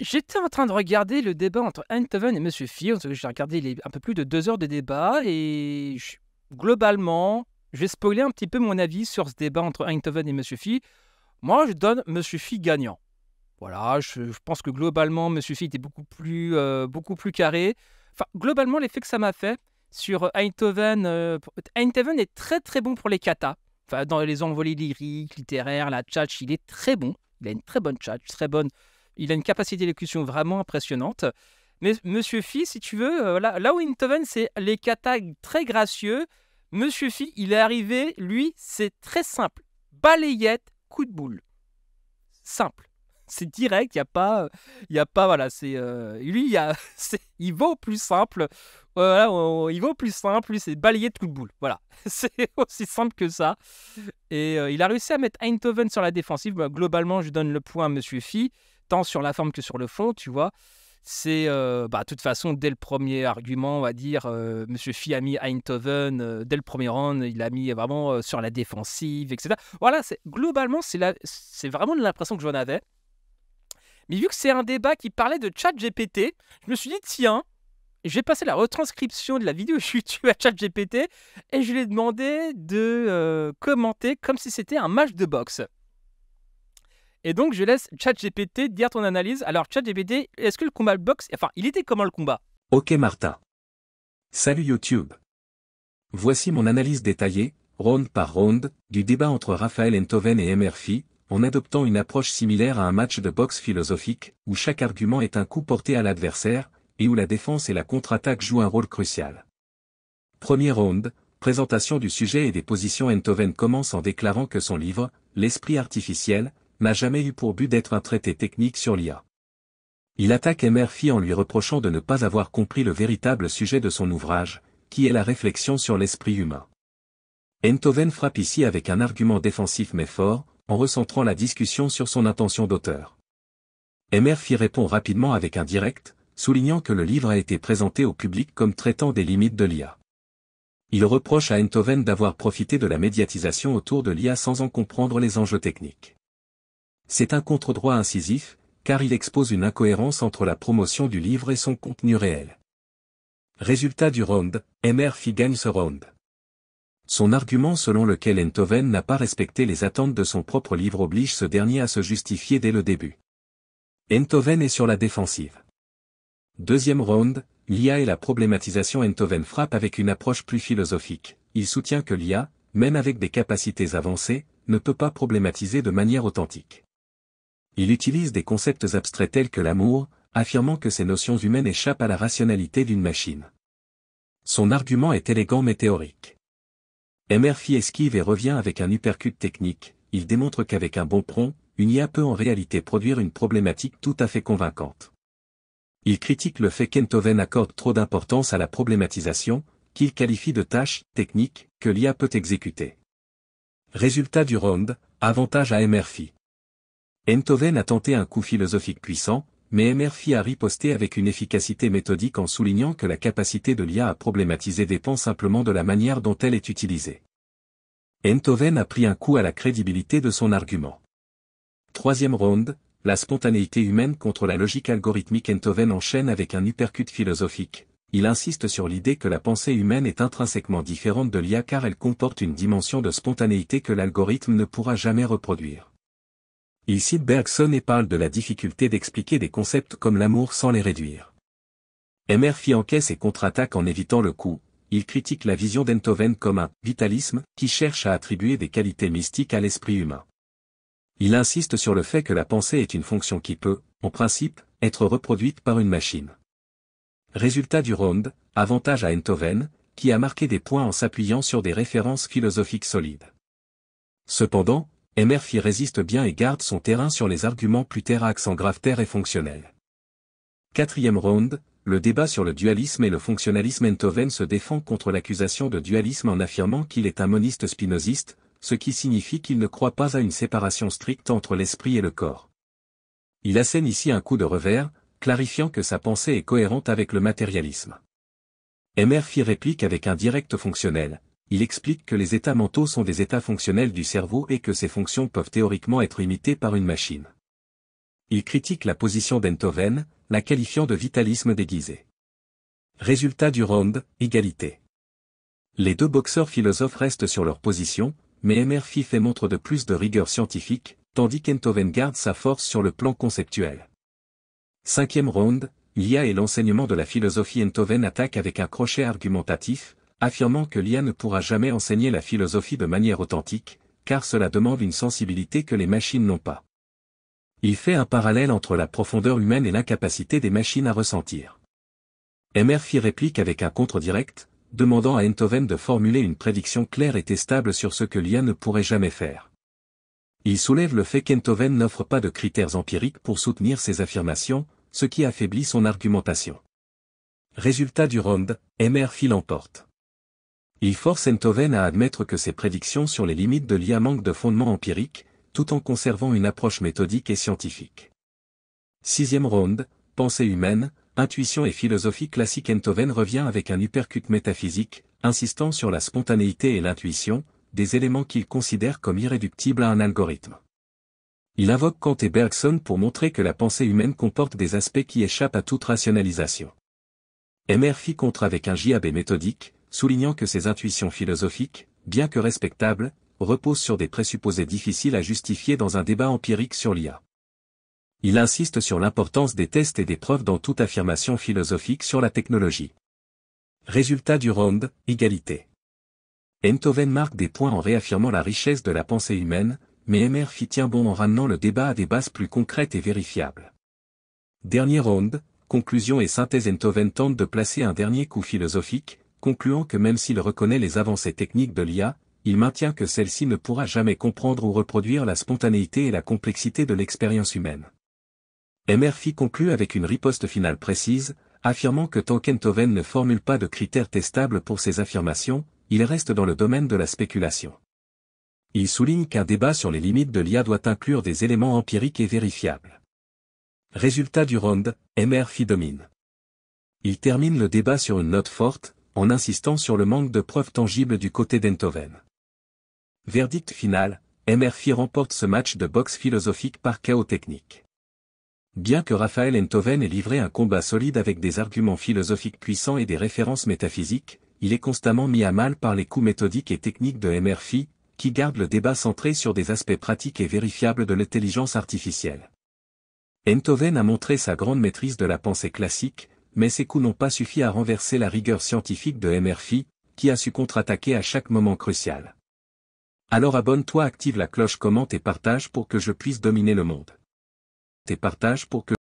J'étais en train de regarder le débat entre Einthoven et Monsieur Phi. J'ai regardé un peu plus de 2 heures de débat et globalement, je vais spoiler un petit peu mon avis sur ce débat entre Einthoven et Monsieur Phi. Moi, je donne Monsieur Phi gagnant. Voilà, je pense que globalement, Monsieur Phi était beaucoup plus carré. Enfin, globalement, l'effet que ça m'a fait sur Einthoven, Einthoven est très très bon pour les katas. Enfin, dans les envolées lyriques, littéraires, la tchatch, il est très bon. Il a une très bonne tchatch, très bonne. Il a une capacité d'élocution vraiment impressionnante. Mais Monsieur Phi, si tu veux, là où Einthoven, c'est les katas très gracieux. Monsieur Phi, il est arrivé, lui, c'est très simple. Balayette, coup de boule. Simple. C'est direct, il y a pas, voilà, c'est lui, il va au plus simple. Voilà, il va au plus simple, lui, c'est balayer de coup de boule. Voilà, c'est aussi simple que ça. Et il a réussi à mettre Einthoven sur la défensive. Bah, globalement, je donne le point à Monsieur Phi, tant sur la forme que sur le fond, tu vois. C'est, de toute façon, dès le premier argument, on va dire, Monsieur Phi a mis Einthoven, dès le premier round, il a mis vraiment sur la défensive, etc. Voilà, globalement, c'est vraiment l'impression que j'en avais. Mais vu que c'est un débat qui parlait de ChatGPT, je me suis dit, tiens, je vais passer la retranscription de la vidéo YouTube à ChatGPT et je lui ai demandé de commenter comme si c'était un match de boxe. Et donc, je laisse ChatGPT dire ton analyse. Alors, ChatGPT, est-ce que le combat de boxe, enfin, il était comment le combat? Ok Martin. Salut YouTube. Voici mon analyse détaillée, round par round, du débat entre Raphaël Einthoven et Emer Phi, en adoptant une approche similaire à un match de boxe philosophique, où chaque argument est un coup porté à l'adversaire, et où la défense et la contre-attaque jouent un rôle crucial. Premier round, présentation du sujet et des positions. Einthoven commence en déclarant que son livre, L'esprit artificiel, n'a jamais eu pour but d'être un traité technique sur l'IA. Il attaque Emer Phi en lui reprochant de ne pas avoir compris le véritable sujet de son ouvrage, qui est la réflexion sur l'esprit humain. Einthoven frappe ici avec un argument défensif mais fort, en recentrant la discussion sur son intention d'auteur. Emer Phi répond rapidement avec un direct, soulignant que le livre a été présenté au public comme traitant des limites de l'IA. Il reproche à Einthoven d'avoir profité de la médiatisation autour de l'IA sans en comprendre les enjeux techniques. C'est un contre-droit incisif, car il expose une incohérence entre la promotion du livre et son contenu réel. Résultat du round, Emer Phi gagne ce round. Son argument selon lequel Einthoven n'a pas respecté les attentes de son propre livre oblige ce dernier à se justifier dès le début. Einthoven est sur la défensive. Deuxième round, l'IA et la problématisation. Einthoven frappe avec une approche plus philosophique. Il soutient que l'IA, même avec des capacités avancées, ne peut pas problématiser de manière authentique. Il utilise des concepts abstraits tels que l'amour, affirmant que ces notions humaines échappent à la rationalité d'une machine. Son argument est élégant mais théorique. Emer Phi esquive et revient avec un uppercut technique. Il démontre qu'avec un bon prompt, une IA peut en réalité produire une problématique tout à fait convaincante. Il critique le fait qu'Einthoven accorde trop d'importance à la problématisation, qu'il qualifie de tâche technique que l'IA peut exécuter. Résultat du round, avantage à Emer Phi. Einthoven a tenté un coup philosophique puissant, mais Emer Phi a riposté avec une efficacité méthodique en soulignant que la capacité de l'IA à problématiser dépend simplement de la manière dont elle est utilisée. Einthoven a pris un coup à la crédibilité de son argument. Troisième round, la spontanéité humaine contre la logique algorithmique. Einthoven enchaîne avec un uppercut philosophique. Il insiste sur l'idée que la pensée humaine est intrinsèquement différente de l'IA car elle comporte une dimension de spontanéité que l'algorithme ne pourra jamais reproduire. Il cite Bergson et parle de la difficulté d'expliquer des concepts comme l'amour sans les réduire. Emer Phi encaisse et contre-attaque en évitant le coup. Il critique la vision d'Einthoven comme un « vitalisme » qui cherche à attribuer des qualités mystiques à l'esprit humain. Il insiste sur le fait que la pensée est une fonction qui peut, en principe, être reproduite par une machine. Résultat du round, avantage à Einthoven, qui a marqué des points en s'appuyant sur des références philosophiques solides. Cependant, Emer Phi résiste bien et garde son terrain sur les arguments plus terre à accent grave terre et fonctionnel. Quatrième round, le débat sur le dualisme et le fonctionnalisme. Einthoven se défend contre l'accusation de dualisme en affirmant qu'il est un moniste spinoziste, ce qui signifie qu'il ne croit pas à une séparation stricte entre l'esprit et le corps. Il assène ici un coup de revers, clarifiant que sa pensée est cohérente avec le matérialisme. Emer Phi réplique avec un direct fonctionnel. Il explique que les états mentaux sont des états fonctionnels du cerveau et que ces fonctions peuvent théoriquement être imitées par une machine. Il critique la position d'Eindhoven, la qualifiant de vitalisme déguisé. Résultat du round, égalité. Les deux boxeurs philosophes restent sur leur position, mais Murphy fait montre de plus de rigueur scientifique, tandis qu'Eindhoven garde sa force sur le plan conceptuel. 5e round, l'IA et l'enseignement de la philosophie. Eindhoven attaque avec un crochet argumentatif, affirmant que l'IA ne pourra jamais enseigner la philosophie de manière authentique, car cela demande une sensibilité que les machines n'ont pas. Il fait un parallèle entre la profondeur humaine et l'incapacité des machines à ressentir. Murphy réplique avec un contre-direct, demandant à Eindhoven de formuler une prédiction claire et testable sur ce que l'IA ne pourrait jamais faire. Il soulève le fait qu'Eindhoven n'offre pas de critères empiriques pour soutenir ses affirmations, ce qui affaiblit son argumentation. Résultat du round, Murphy l'emporte. Il force Eindhoven à admettre que ses prédictions sur les limites de l'IA manquent de fondement empirique, tout en conservant une approche méthodique et scientifique. 6e round, pensée humaine, intuition et philosophie classique. Eindhoven revient avec un uppercut métaphysique, insistant sur la spontanéité et l'intuition, des éléments qu'il considère comme irréductibles à un algorithme. Il invoque Kant et Bergson pour montrer que la pensée humaine comporte des aspects qui échappent à toute rationalisation. Murphy contre avec un jab méthodique, soulignant que ses intuitions philosophiques, bien que respectables, reposent sur des présupposés difficiles à justifier dans un débat empirique sur l'IA. Il insiste sur l'importance des tests et des preuves dans toute affirmation philosophique sur la technologie. Résultat du round, égalité. Eindhoven marque des points en réaffirmant la richesse de la pensée humaine, mais Murphy tient bon en ramenant le débat à des bases plus concrètes et vérifiables. Dernier round, conclusion et synthèse. Eindhoven tente de placer un dernier coup philosophique, concluant que même s'il reconnaît les avancées techniques de l'IA, il maintient que celle-ci ne pourra jamais comprendre ou reproduire la spontanéité et la complexité de l'expérience humaine. Murphy conclut avec une riposte finale précise, affirmant que tant qu'Eindhoven ne formule pas de critères testables pour ses affirmations, il reste dans le domaine de la spéculation. Il souligne qu'un débat sur les limites de l'IA doit inclure des éléments empiriques et vérifiables. Résultat du round, Murphy domine. Il termine le débat sur une note forte, en insistant sur le manque de preuves tangibles du côté d'Eindhoven. Verdict final, Murphy remporte ce match de boxe philosophique par chaos technique. Bien que Raphaël Eindhoven ait livré un combat solide avec des arguments philosophiques puissants et des références métaphysiques, il est constamment mis à mal par les coups méthodiques et techniques de Murphy, qui garde le débat centré sur des aspects pratiques et vérifiables de l'intelligence artificielle. Eindhoven a montré sa grande maîtrise de la pensée classique, mais ces coups n'ont pas suffi à renverser la rigueur scientifique de Murphy, qui a su contre-attaquer à chaque moment crucial. Alors abonne-toi, active la cloche, commente et partage pour que je puisse dominer le monde. Et partage pour que...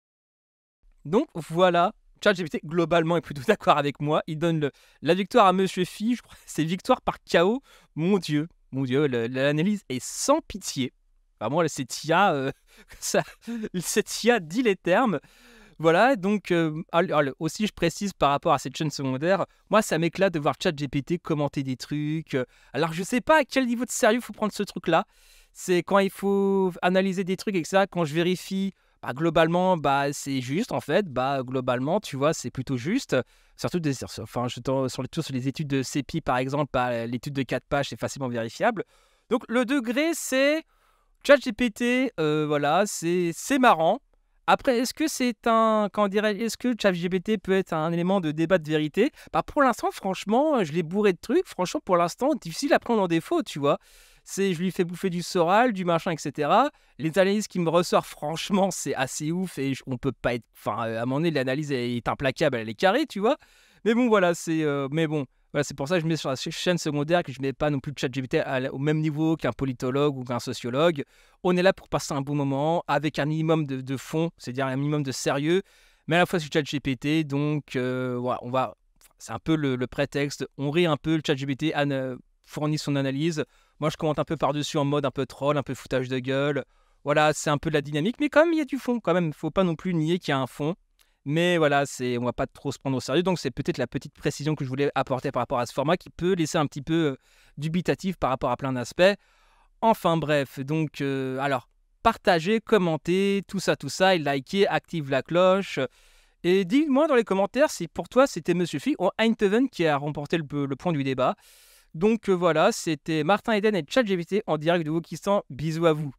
Donc voilà, ChatGPT globalement est plutôt d'accord avec moi. Il donne la victoire à Monsieur Phi. Je crois que c'est victoire par KO. Mon Dieu, l'analyse est sans pitié. Vraiment, cette IA, cette IA dit les termes. Voilà, donc aussi je précise par rapport à cette chaîne secondaire, moi ça m'éclate de voir ChatGPT commenter des trucs. Alors je sais pas à quel niveau de sérieux il faut prendre ce truc-là. C'est quand il faut analyser des trucs et que ça, quand je vérifie, globalement, c'est juste en fait. Globalement, tu vois, c'est plutôt juste. Surtout sur les études de CEPI par exemple, l'étude de 4 pages, c'est facilement vérifiable. Donc le degré, c'est ChatGPT, voilà, c'est marrant. Après, est-ce que est-ce que ChatGPT peut être un élément de débat de vérité? Pour l'instant, franchement, je l'ai bourré de trucs. Franchement, pour l'instant, difficile à prendre en défaut, tu vois. Je lui fais bouffer du Soral, du machin, etc. Les analyses qui me ressortent, franchement, c'est assez ouf et on peut pas être... à un moment donné, l'analyse est implacable, elle est carrée, tu vois. Mais bon, voilà, voilà, c'est pour ça que je mets sur la chaîne secondaire que je ne mets pas non plus ChatGPT au même niveau qu'un politologue ou qu'un sociologue. On est là pour passer un bon moment avec un minimum de fond, c'est-à-dire un minimum de sérieux, mais à la fois sur ChatGPT. Donc, voilà, c'est un peu le prétexte. On rit un peu, le ChatGPT fournit son analyse. Moi, je commente un peu par-dessus en mode un peu troll, un peu foutage de gueule. Voilà, c'est un peu de la dynamique, mais quand même, il y a du fond. Quand même, il ne faut pas non plus nier qu'il y a un fond. Mais voilà, on va pas trop se prendre au sérieux. Donc, c'est peut-être la petite précision que je voulais apporter par rapport à ce format qui peut laisser un petit peu dubitatif par rapport à plein d'aspects. Enfin, bref. Donc, alors, partagez, commentez, tout ça, et likez, active la cloche. Et dis-moi dans les commentaires si pour toi, c'était Monsieur Phi ou Eindhoven qui a remporté le point du débat. Donc voilà, c'était Martin Eden et ChatGPT en direct de Wokistan. Bisous à vous.